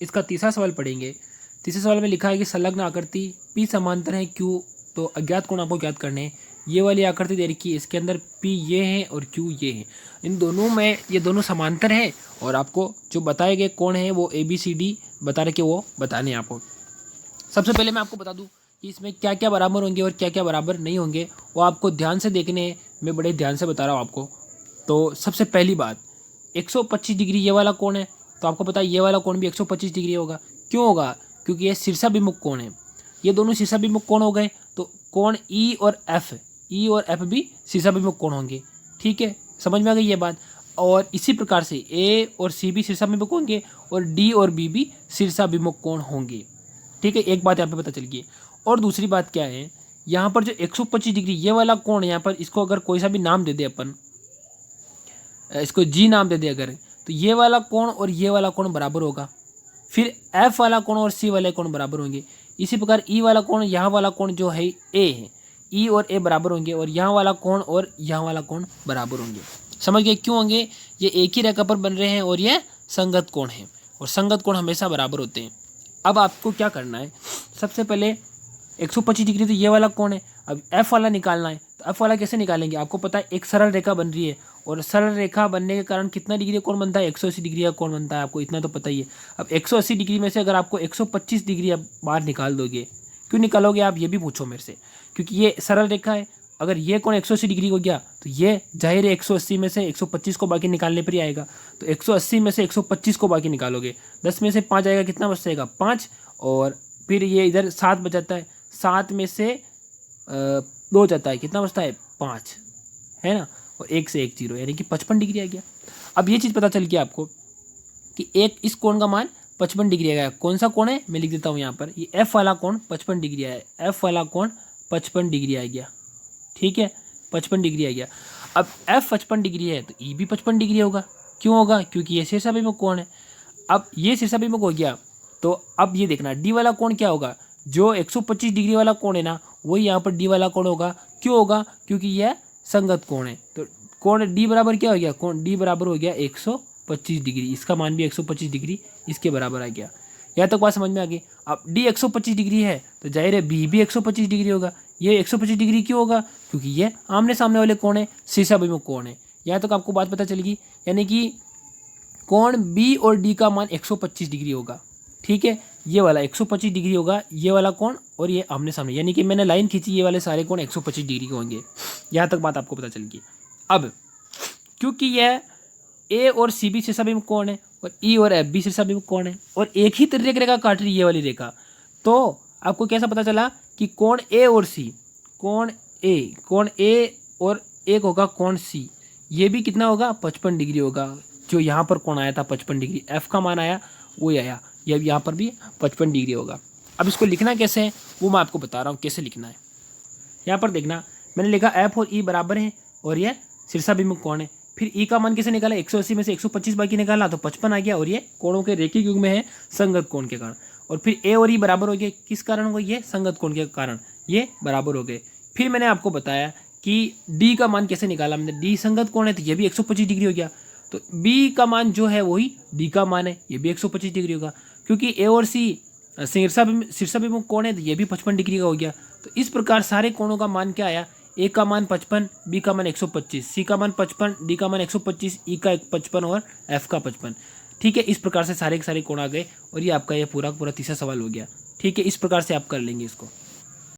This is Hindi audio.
इसका तीसरा सवाल पढ़ेंगे। तीसरे सवाल में लिखा है कि संलग्न आकृति पी समांतर है क्यू, तो अज्ञात कोण आपको ज्ञात करने हैं। ये वाली आकृति दे रखी है, इसके अंदर पी ये है और क्यू ये है, इन दोनों में ये दोनों समांतर है और आपको जो बताए गए कोण है वो ABCD बता रखे, वो बताने हैं आपको। सबसे पहले मैं आपको बता दूं कि इसमें क्या क्या बराबर होंगे और क्या क्या बराबर नहीं होंगे, वो आपको ध्यान से देखने हैं। मैं बड़े ध्यान से बता रहा हूँ आपको। तो सबसे पहली बात, 125 डिग्री ये वाला कोण है, तो आपको पता है ये वाला कोण भी 125 डिग्री होगा। क्यों होगा? क्योंकि ये शीर्षाभिमुख कोण है। ये दोनों शीर्षाभिमुख कोण हो गए, तो कोण E और F भी शीर्षाभिमुख कोण होंगे। ठीक है, समझ में आ गई ये बात। और इसी प्रकार से A और C भी शीर्षाभिमुख होंगे और D और B भी शीर्षाभिमुख कोण होंगे। ठीक है, एक बात यहाँ पे पता चल गई। और दूसरी बात क्या है, यहाँ पर जो 125 डिग्री ये वाला कोण, यहाँ पर इसको अगर कोई सा भी नाम दे दे अपन, इसको G नाम दे दे अगर, तो ये वाला कोण और ये वाला कोण बराबर होगा। फिर F वाला कोण और C वाले कोण बराबर होंगे। इसी प्रकार E वाला कोण, यहाँ वाला कोण जो है A है, E और A बराबर होंगे और यहाँ वाला कोण और यहाँ वाला कोण बराबर होंगे। समझ गए क्यों होंगे? ये एक ही रेखा पर बन रहे हैं और ये संगत कोण है और संगत कोण हमेशा बराबर होते हैं। अब आपको क्या करना है, सबसे पहले 125 डिग्री तो ये वाला कोण है, अब F वाला निकालना है। तो F वाला कैसे निकालेंगे? आपको पता है एक सरल रेखा बन रही है और सरल रेखा बनने के कारण कितना डिग्री का कोण बनता है? 180 डिग्री का कोण बनता है, आपको इतना तो पता ही है। अब 180 डिग्री में से अगर आपको 125 डिग्री आप बाहर निकाल दोगे, क्यों निकालोगे आप, ये भी पूछो मेरे से। क्योंकि ये सरल रेखा है, अगर ये कोण 180 डिग्री हो गया तो ये जाहिर है 180 में से 125 को बाकी निकालने पर ही आएगा। तो 180 में से 125 को बाकी निकालोगे, 10 में से 5 आएगा, कितना बच जाएगा? 5। और फिर ये इधर 7 बचाता है, 7 में से 2 जाता है, कितना बचता है? 5, है ना। और 1 से 1 0, यानी कि 55 डिग्री आ गया। अब ये चीज़ पता चल गया आपको कि एक इस कोण का मान 55 डिग्री आ गया। कौन सा कोण है मैं लिख देता हूँ यहाँ पर, ये F वाला कोण 55 डिग्री आया, F वाला कोण 55 डिग्री आ गया। ठीक है, 55 डिग्री आ गया। अब F 55 डिग्री है तो E भी 55 डिग्री होगा। क्यों होगा? क्योंकि ये शीर्षाभिमुख कोण है। अब ये शीर्षाभिमुख हो गया, तो अब ये देखना D वाला कोण क्या होगा, जो 125 डिग्री वाला कोण है ना, वही यहाँ पर D वाला कोण होगा। क्यों होगा? क्योंकि यह संगत कोण है। तो कोण D बराबर क्या हो गया? कोण D बराबर हो गया 125 डिग्री, इसका मान भी 125 डिग्री इसके बराबर आ गया। यहाँ तक बात समझ में आ गई। अब D 125 डिग्री है तो जाहिर है B भी 125 डिग्री होगा। ये 125 डिग्री क्यों होगा? क्योंकि ये आमने सामने वाले कोण है, शीर्षाभिमुख कोण है। यहाँ तक आपको बात पता चलेगी, यानी कि कोण B और D का मान 125 डिग्री होगा। ठीक है, ये वाला 125 डिग्री होगा, ये वाला कोण और ये आमने सामने, यानी कि मैंने लाइन खींची, ये वाले सारे कोण 125 डिग्री के होंगे। यहाँ तक बात आपको पता चल गई। अब क्योंकि यह A और C भी शीर्षाभिमुख कोण है और E और F भी शीर्षाभिमुख कोण है और एक ही तिर्यक रेखा काट रही है ये वाली रेखा, तो आपको कैसा पता चला कि कोण A और C, कोण A और एक होगा कोण C, ये भी कितना होगा? 55 डिग्री होगा। जो यहाँ पर कोण आया था 55 डिग्री, F का मान आया वो आया, ये यहाँ पर भी 55 डिग्री होगा। अब इसको लिखना कैसे है वो मैं आपको बता रहा हूँ कैसे लिखना है। यहाँ पर देखना, मैंने लिखा F और E बराबर हैं और ये शीर्षाभिमुख कोण है। फिर E का मान कैसे निकाला? 180 में से 125 बाकी निकाला तो 55 आ गया और ये कोणों के रेखिक युग्म में है संगत कोण के कारण। और फिर A और E बराबर हो गए, किस कारण हो गए? ये संगत कोण के कारण ये बराबर हो गए। फिर मैंने आपको बताया कि D का मान कैसे निकाला मैंने, D संगत कोण है तो ये भी 125 डिग्री हो गया। तो B का मान जो है वही D का मान है, ये भी 125 डिग्री होगा। क्योंकि A और C शीर्षाभिमुख कोण है तो ये भी 55 डिग्री का हो गया। तो इस प्रकार सारे कोणों का मान क्या आया? A का मान 55, B का मान 125, C का मान 55, D का मान 125, E का 55 और F का 55। ठीक है, इस प्रकार से सारे के सारे कोण आ गए और ये आपका ये पूरा तीसरा सवाल हो गया। ठीक है, इस प्रकार से आप कर लेंगे इसको।